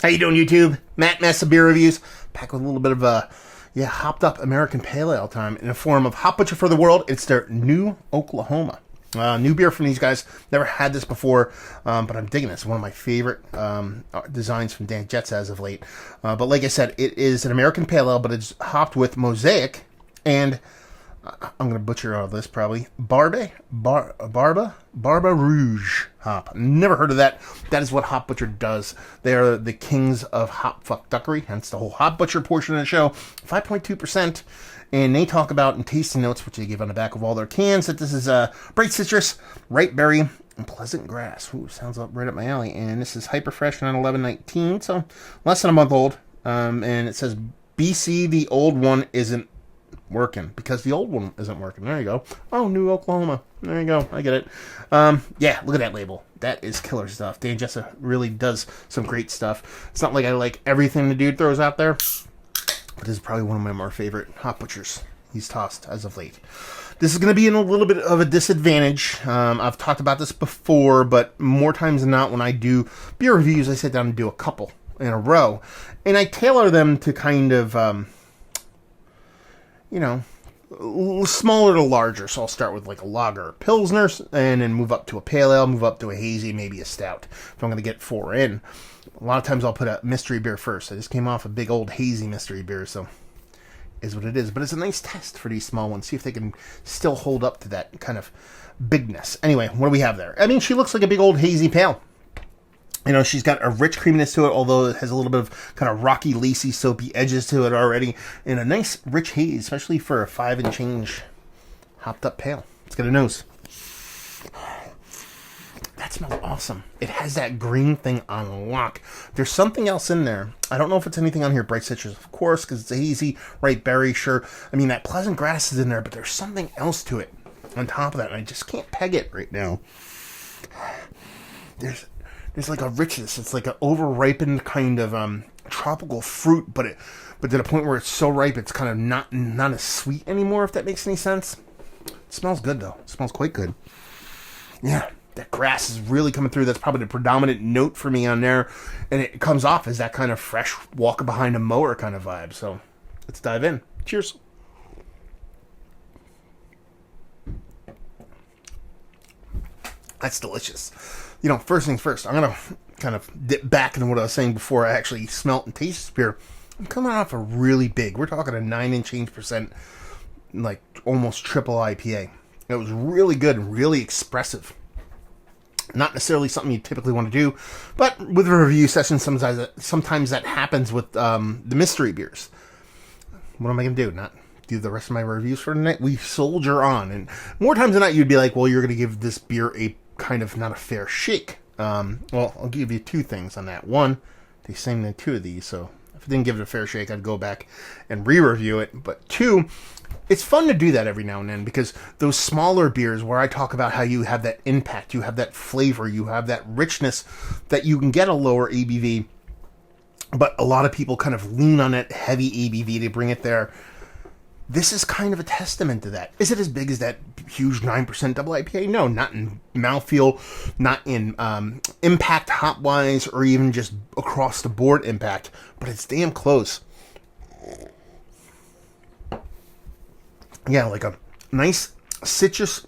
How you doing, YouTube? Matt Massa Beer Reviews. Back with a little bit of a, hopped up American Pale Ale time in the form of Hop Butcher for the World. It's their New Oklahoma. New beer from these guys. Never had this before, but I'm digging this. One of my favorite designs from Dan Jets as of late. But like I said, it is an American Pale Ale, but it's hopped with Mosaic and I'm going to butcher all this probably. Barba Rouge hop. Never heard of that. That is what Hop Butcher does. They are the kings of hop fuck duckery, hence the whole Hop Butcher portion of the show. 5.2%. And they talk about in tasting notes, which they give on the back of all their cans, that this is bright citrus, ripe berry, and pleasant grass. Ooh, sounds right up my alley. And this is hyper fresh on 11/19, so less than a month old. And it says BC, the old one isn't working, because the old one isn't working. There you go. Oh, New Oklahoma. There you go. I get it. Yeah, look at that label. That is killer stuff. Dan Jessa really does some great stuff. It's not like I like everything the dude throws out there, but this is probably one of my more favorite hop butchers he's tossed as of late. This is going to be in a little bit of a disadvantage. I've talked about this before, but more times than not when I do beer reviews, I sit down and do a couple in a row, and I tailor them to kind of smaller to larger. So I'll start with like a lager or pilsner, and then move up to a pale ale, move up to a hazy, maybe a stout, if I'm going to get 4 in. A lot of times I'll put a mystery beer first. I just came off a big old hazy mystery beer, so is what it is. But it's a nice test for these small ones. See if they can still hold up to that kind of bigness. Anyway, what do we have there? I mean, she looks like a big old hazy pale. You know, she's got a rich creaminess to it, although it has a little bit of kind of rocky, lacy, soapy edges to it already. And a nice, rich haze, especially for a 5 and change hopped up pale. Let's get a nose. That smells awesome. It has that green thing on lock. There's something else in there. I don't know if it's anything on here. Bright citrus, of course, because it's a hazy, ripe berry, sure. I mean, that pleasant grass is in there, but there's something else to it on top of that, and I just can't peg it right now. There's like a richness. It's like an over-ripened kind of tropical fruit, but to the point where it's so ripe, it's kind of not as sweet anymore, if that makes any sense. It smells good, though. It smells quite good. Yeah, that grass is really coming through. That's probably the predominant note for me on there, and it comes off as that kind of fresh walking behind a mower kind of vibe. So let's dive in. Cheers. That's delicious. You know, first things first, I'm going to kind of dip back into what I was saying before I actually smelt and taste this beer. I'm coming off a really big, we're talking a 9 and change percent, like almost triple IPA. It was really good and really expressive. Not necessarily something you typically want to do, but with a review session, sometimes that happens with the mystery beers. What am I going to do? Not do the rest of my reviews for tonight? We soldier on, and more times than not, you'd be like, well, you're going to give this beer a kind of not a fair shake. Well, I'll give you 2 things on that. One, they sang the 2 of these, so if I didn't give it a fair shake, I'd go back and re-review it. But 2, it's fun to do that every now and then, because those smaller beers where I talk about how you have that impact, you have that flavor, you have that richness that you can get a lower ABV, but a lot of people kind of lean on that heavy ABV to bring it there. This is kind of a testament to that. Is it as big as that huge 9% double IPA? No, not in mouthfeel, not in impact hop-wise, or even just across the board impact, but it's damn close. Yeah, like a nice citrus,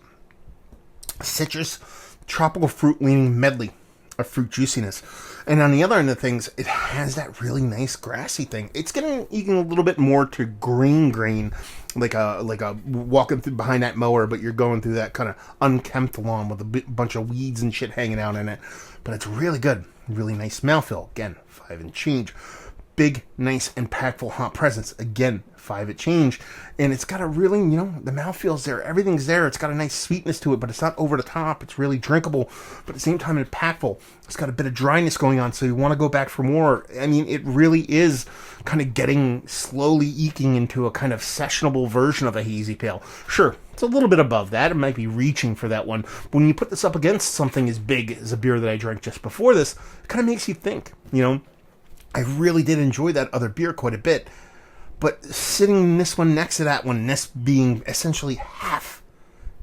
tropical fruit leaning medley of fruit juiciness. And on the other end of things, it has that really nice grassy thing. It's getting even a little bit more to green grain, like a walking through behind that mower, but you're going through that kind of unkempt lawn with a bunch of weeds and shit hanging out in it. But it's really good. Really nice mouthfeel. Again, 5 and change. Big, nice, impactful hop presence. Again, 5 at change. And it's got a really, the mouthfeel's there. Everything's there. It's got a nice sweetness to it, but it's not over the top. It's really drinkable, but at the same time impactful. It's got a bit of dryness going on, so you want to go back for more. I mean, it really is kind of getting slowly eking into a kind of sessionable version of a hazy pale. Sure, it's a little bit above that. It might be reaching for that one. But when you put this up against something as big as a beer that I drank just before this, it kind of makes you think, I really did enjoy that other beer quite a bit, but sitting this one next to that one, this being essentially half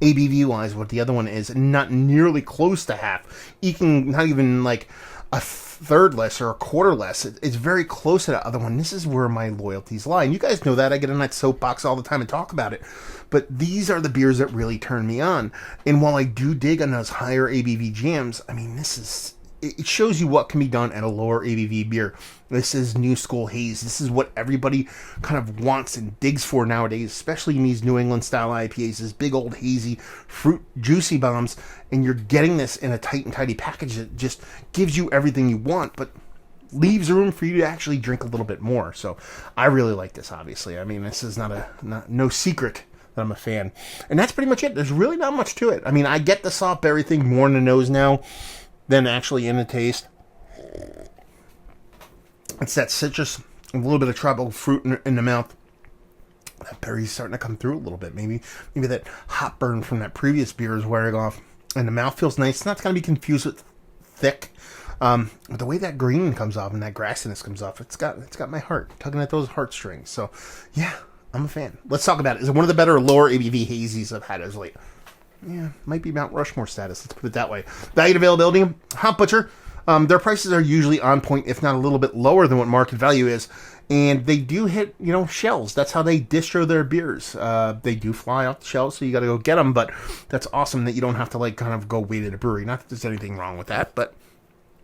ABV-wise what the other one is, and not nearly close to half, eking not even like a third less or a quarter less. It's very close to that other one. This is where my loyalties lie. And you guys know that. I get in that soapbox all the time and talk about it. But these are the beers that really turn me on. And while I do dig on those higher ABV jams, I mean, it shows you what can be done at a lower ABV beer. This is new school haze. This is what everybody kind of wants and digs for nowadays, especially in these New England style IPAs, this big old hazy fruit juicy bombs, and you're getting this in a tight and tidy package that just gives you everything you want, but leaves room for you to actually drink a little bit more. So I really like this, obviously. I mean, this is no secret that I'm a fan. And that's pretty much it. There's really not much to it. I mean, I get the soft berry thing more in the nose now than actually in the taste. It's that citrus, a little bit of tropical fruit in the mouth. That berry's starting to come through a little bit. Maybe that hot burn from that previous beer is wearing off. And the mouth feels nice. It's not going to be confused with thick. But the way that green comes off and that grassiness comes off, it's got my heart tugging at those heartstrings. So, yeah, I'm a fan. Let's talk about it. Is it one of the better lower ABV hazies I've had as late? Yeah, might be Mount Rushmore status. Let's put it that way. Value availability, Hop Butcher. Their prices are usually on point, if not a little bit lower than what market value is. And they do hit, shelves. That's how they distro their beers. They do fly off the shelves, so you got to go get them. But that's awesome that you don't have to kind of go wait at a brewery. Not that there's anything wrong with that, but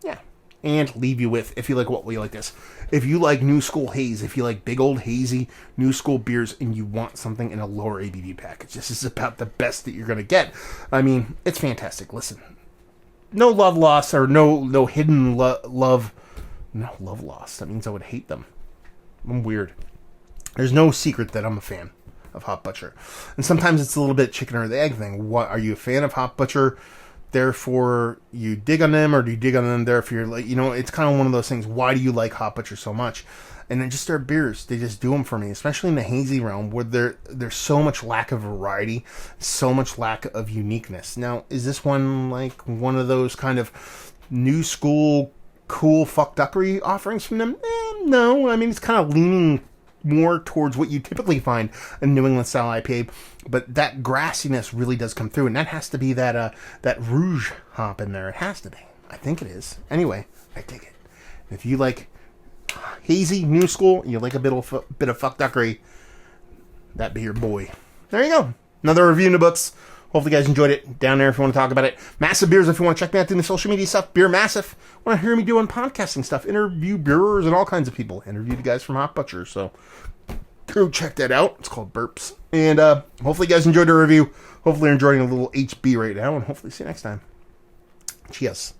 yeah. And leave you with, if you like what we like this. If you like new school haze, if you like big old hazy new school beers, and you want something in a lower ABV package, this is about the best that you're going to get. I mean, it's fantastic. Listen, no love loss or no hidden love. No love loss. That means I would hate them. I'm weird. There's no secret that I'm a fan of Hop Butcher. And sometimes it's a little bit chicken or the egg thing. What, are you a fan of Hop Butcher? Therefore, you dig on them, or do you dig on them? Therefore, you're like, it's kind of one of those things. Why do you like Hop Butcher so much? And then just their beers, they just do them for me, especially in the hazy realm, where there's so much lack of variety, so much lack of uniqueness. Now, is this one like one of those kind of new school, cool fuckduckery offerings from them? No. I mean, it's kind of leaning more towards what you typically find in New England style IPA, but that grassiness really does come through, and that has to be that Rouge hop in there. It has to be. I think it is. Anyway, I dig it. If you like hazy, new school, you like a bit of fuckduckery, that'd be your boy. There you go. Another review in the books. Hopefully you guys enjoyed it. Down there if you want to talk about it. Massive Beers if you want to check me out doing the social media stuff. Beer Massive. Want to hear me doing podcasting stuff. Interview brewers and all kinds of people. Interview the guys from Hop Butcher. So go check that out. It's called Burps. And hopefully you guys enjoyed the review. Hopefully you're enjoying a little HB right now. And hopefully see you next time. Cheers.